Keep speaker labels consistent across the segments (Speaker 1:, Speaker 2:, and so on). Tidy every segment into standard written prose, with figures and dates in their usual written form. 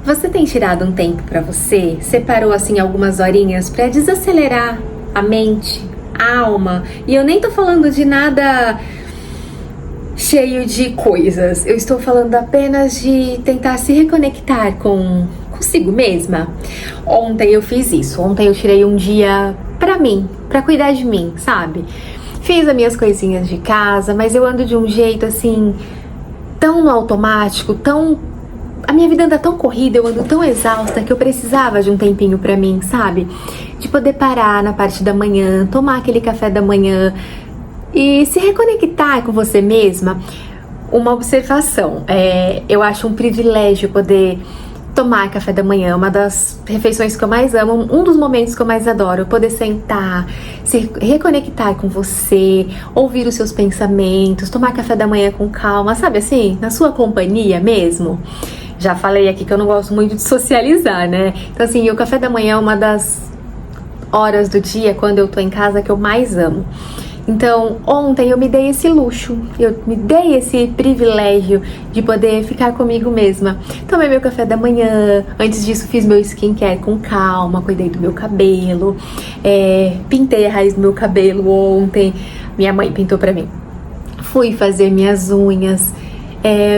Speaker 1: Você tem tirado um tempo pra você? Separou assim algumas horinhas pra desacelerar a mente, a alma? E eu nem tô falando de nada cheio de coisas. Eu estou falando apenas de tentar se reconectar consigo mesma. Ontem eu fiz isso. Ontem eu tirei um dia pra mim, pra cuidar de mim, sabe? Fiz as minhas coisinhas de casa, mas eu ando de um jeito assim, tão no automático, a minha vida anda tão corrida, eu ando tão exausta que eu precisava de um tempinho pra mim, sabe? De poder parar na parte da manhã, tomar aquele café da manhã e se reconectar com você mesma. Uma observação, eu acho um privilégio poder tomar café da manhã, uma das refeições que eu mais amo, um dos momentos que eu mais adoro, poder sentar, se reconectar com você, ouvir os seus pensamentos, tomar café da manhã com calma, sabe assim, na sua companhia mesmo. Já falei aqui que eu não gosto muito de socializar, né? Então assim, o café da manhã é uma das horas do dia, quando eu tô em casa, que eu mais amo. Então, ontem eu me dei esse luxo, eu me dei esse privilégio de poder ficar comigo mesma. Tomei meu café da manhã, antes disso fiz meu skincare com calma, cuidei do meu cabelo, pintei a raiz do meu cabelo ontem, minha mãe pintou pra mim. Fui fazer minhas unhas,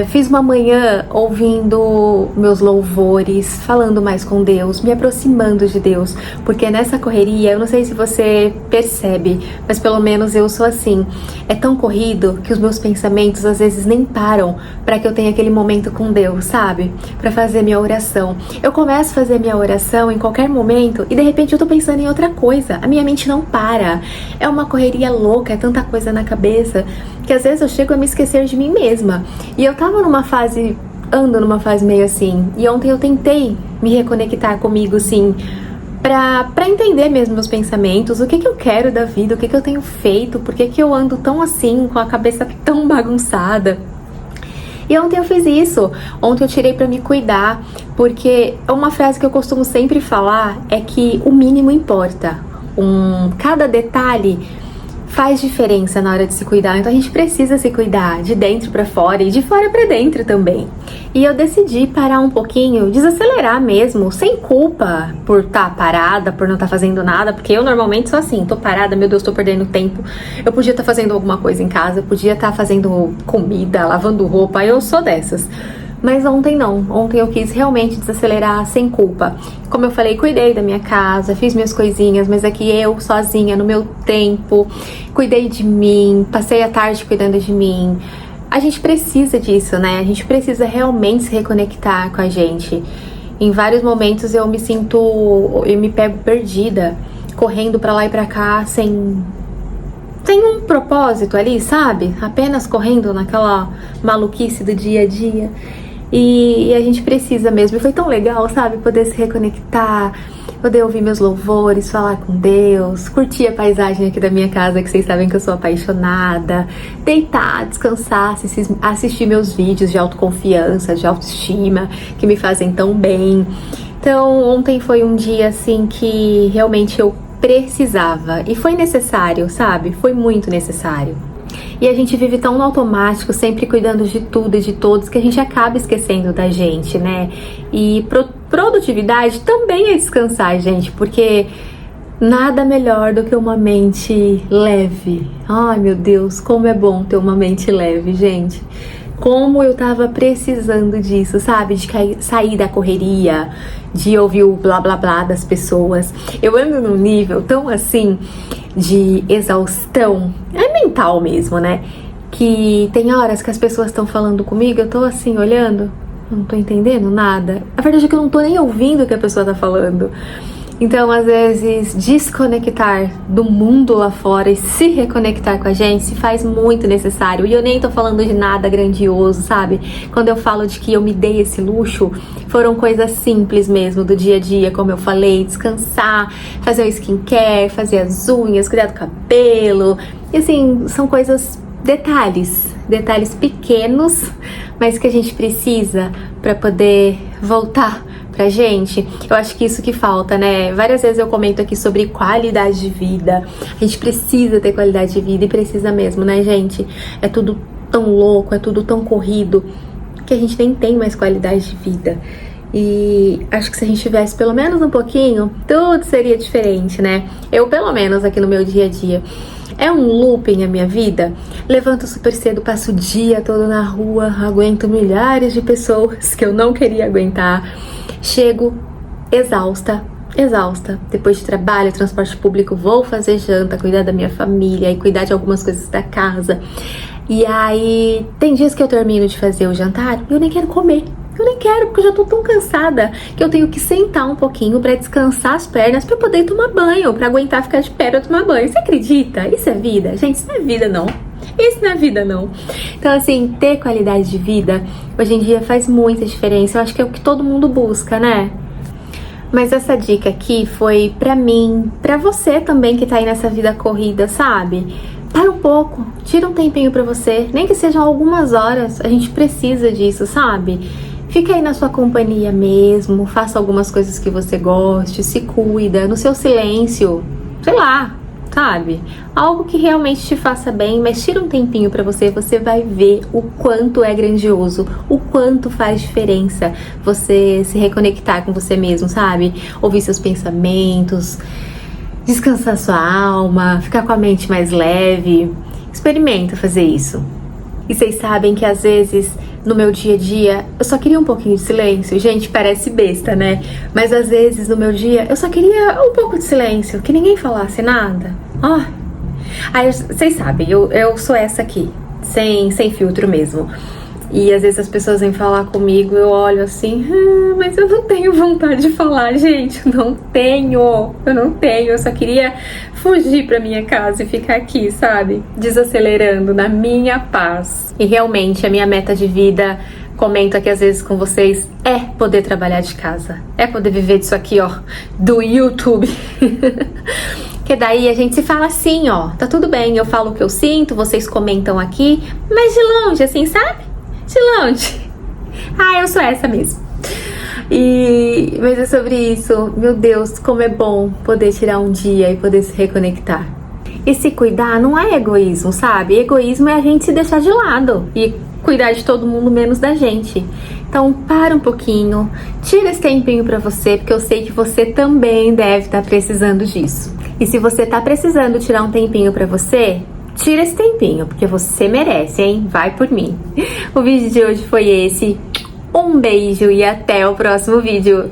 Speaker 1: fiz uma manhã ouvindo meus louvores, falando mais com Deus, me aproximando de Deus, porque nessa correria, eu não sei se você percebe, mas pelo menos eu sou assim, é tão corrido que os meus pensamentos às vezes nem param para que eu tenha aquele momento com Deus, sabe? Para fazer minha oração. Eu começo a fazer minha oração em qualquer momento e de repente eu tô pensando em outra coisa, a minha mente não para, é uma correria louca, é tanta coisa na cabeça, que às vezes eu chego a me esquecer de mim mesma. E eu tava ando numa fase meio assim, e ontem eu tentei me reconectar comigo, assim, pra entender mesmo meus pensamentos, o que eu quero da vida, o que eu tenho feito, por que eu ando tão assim, com a cabeça tão bagunçada. E ontem eu fiz isso, ontem eu tirei pra me cuidar, porque uma frase que eu costumo sempre falar é que o mínimo importa, cada detalhe faz diferença na hora de se cuidar, então a gente precisa se cuidar de dentro pra fora e de fora pra dentro também. E eu decidi parar um pouquinho, desacelerar mesmo, sem culpa por estar parada, por não estar fazendo nada, porque eu normalmente sou assim, tô parada, meu Deus, tô perdendo tempo, eu podia estar fazendo alguma coisa em casa, eu podia estar fazendo comida, lavando roupa, eu sou dessas. Mas ontem não, ontem eu quis realmente desacelerar sem culpa. Como eu falei, cuidei da minha casa, fiz minhas coisinhas, mas aqui eu sozinha, no meu tempo, cuidei de mim, passei a tarde cuidando de mim. A gente precisa disso, né? A gente precisa realmente se reconectar com a gente. Em vários momentos eu me pego perdida, correndo pra lá e pra cá, sem um propósito ali, sabe? Apenas correndo naquela maluquice do dia a dia. E a gente precisa mesmo, e foi tão legal, sabe, poder se reconectar, poder ouvir meus louvores, falar com Deus, curtir a paisagem aqui da minha casa, que vocês sabem que eu sou apaixonada, deitar, descansar, assistir meus vídeos de autoconfiança, de autoestima, que me fazem tão bem. Então ontem foi um dia assim que realmente eu precisava, e foi necessário, sabe, foi muito necessário. E a gente vive tão no automático, sempre cuidando de tudo e de todos, que a gente acaba esquecendo da gente, né? E produtividade também é descansar, gente, porque nada melhor do que uma mente leve. Ai, meu Deus, como é bom ter uma mente leve, gente. Como eu tava precisando disso, sabe? De sair da correria, de ouvir o blá blá blá das pessoas. Eu ando num nível tão assim de exaustão, é mental mesmo, né? Que tem horas que as pessoas estão falando comigo, eu tô assim olhando, não tô entendendo nada. A verdade é que eu não tô nem ouvindo o que a pessoa tá falando. Então, às vezes, desconectar do mundo lá fora e se reconectar com a gente se faz muito necessário. E eu nem tô falando de nada grandioso, sabe? Quando eu falo de que eu me dei esse luxo, foram coisas simples mesmo, do dia a dia, como eu falei, descansar, fazer o skincare, fazer as unhas, cuidar do cabelo. E assim, são coisas, detalhes pequenos, mas que a gente precisa para poder voltar pra gente. Eu acho que isso que falta, né? Várias vezes eu comento aqui sobre qualidade de vida. A gente precisa ter qualidade de vida e precisa mesmo, né, gente? É tudo tão louco, é tudo tão corrido que a gente nem tem mais qualidade de vida. E acho que se a gente tivesse pelo menos um pouquinho, tudo seria diferente, né? Eu, pelo menos aqui no meu dia a dia, é um looping a minha vida. Levanto super cedo, passo o dia todo na rua, aguento milhares de pessoas que eu não queria aguentar. Chego exausta. Depois de trabalho, transporte público, vou fazer janta, cuidar da minha família e cuidar de algumas coisas da casa. E aí, tem dias que eu termino de fazer o jantar e eu nem quero comer. Eu nem quero, porque eu já tô tão cansada que eu tenho que sentar um pouquinho pra descansar as pernas pra poder tomar banho, pra aguentar ficar de pé pra tomar banho. Você acredita? Isso é vida? Gente, isso não é vida, não. Isso não é vida, não. Então, assim, ter qualidade de vida, hoje em dia faz muita diferença. Eu acho que é o que todo mundo busca, né? Mas essa dica aqui foi pra mim, pra você também que tá aí nessa vida corrida, sabe? Para um pouco, tira um tempinho pra você, nem que sejam algumas horas, a gente precisa disso, sabe? Fica aí na sua companhia mesmo, faça algumas coisas que você goste, se cuida, no seu silêncio, sei lá, sabe? Algo que realmente te faça bem, mas tira um tempinho pra você, você vai ver o quanto é grandioso, o quanto faz diferença você se reconectar com você mesmo, sabe? Ouvir seus pensamentos, descansar sua alma, ficar com a mente mais leve. Experimenta fazer isso. E vocês sabem que às vezes no meu dia a dia eu só queria um pouquinho de silêncio. Gente, parece besta, né? Mas às vezes no meu dia eu só queria um pouco de silêncio, que ninguém falasse nada. Ó. Aí vocês sabem, eu sou essa aqui, sem filtro mesmo. E às vezes as pessoas vêm falar comigo, eu olho assim, mas eu não tenho vontade de falar, gente, eu não tenho, eu só queria fugir pra minha casa e ficar aqui, sabe, desacelerando na minha paz. E realmente a minha meta de vida, comento aqui às vezes com vocês, é poder trabalhar de casa, é poder viver disso aqui, ó, do YouTube. Que daí a gente se fala assim, ó, tá tudo bem, eu falo o que eu sinto, vocês comentam aqui, mas de longe, assim, sabe? De longe. Ah, eu sou essa mesmo. Mas é sobre isso. Meu Deus, como é bom poder tirar um dia e poder se reconectar. E se cuidar não é egoísmo, sabe? Egoísmo é a gente se deixar de lado e cuidar de todo mundo menos da gente. Então para um pouquinho, tira esse tempinho pra você, porque eu sei que você também deve estar precisando disso. E se você tá precisando tirar um tempinho pra você, tira esse tempinho, porque você merece, hein? Vai por mim. O vídeo de hoje foi esse. Um beijo e até o próximo vídeo.